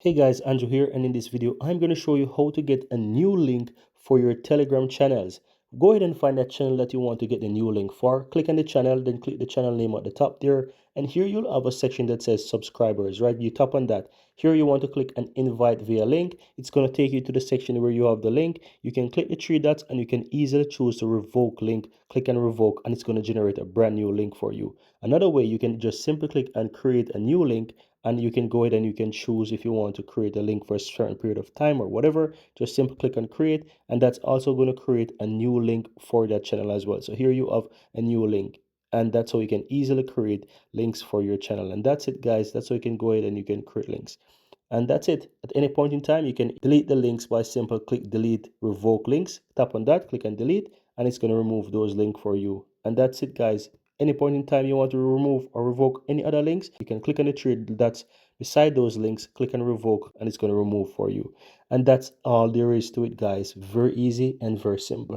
Hey guys, Andrew here, and in this video I'm going to show you how to get a new link for your Telegram channels. Go ahead and find that channel that you want to get the new link for. Click on the channel, then click the channel name at the top there, and here you'll have a section that says subscribers, right? You tap on that. Here you want to click an invite via link. It's going to take you to the section where you have the link. You can click the three dots and you can easily choose to revoke link. Click and revoke, and it's going to generate a brand new link for you. Another way, you can just simply click and create a new link, and you can go ahead and you can choose if you want to create a link for a certain period of time or whatever. Just simply click on create, and that's also going to create a new link for that channel as well. So here you have a new link, and that's how you can easily create links for your channel. And that's it, guys. That's how you can go ahead and you can create links. And that's it. At any point in time, you can delete the links by simple click delete revoke links. Tap on that, click and delete, and it's going to remove those links for you. And that's it, guys. Any point in time you want to remove or revoke any other links, you can click on the three dots beside those links, click and revoke, and it's going to remove for you. And that's all there is to it, guys. Very easy and very simple.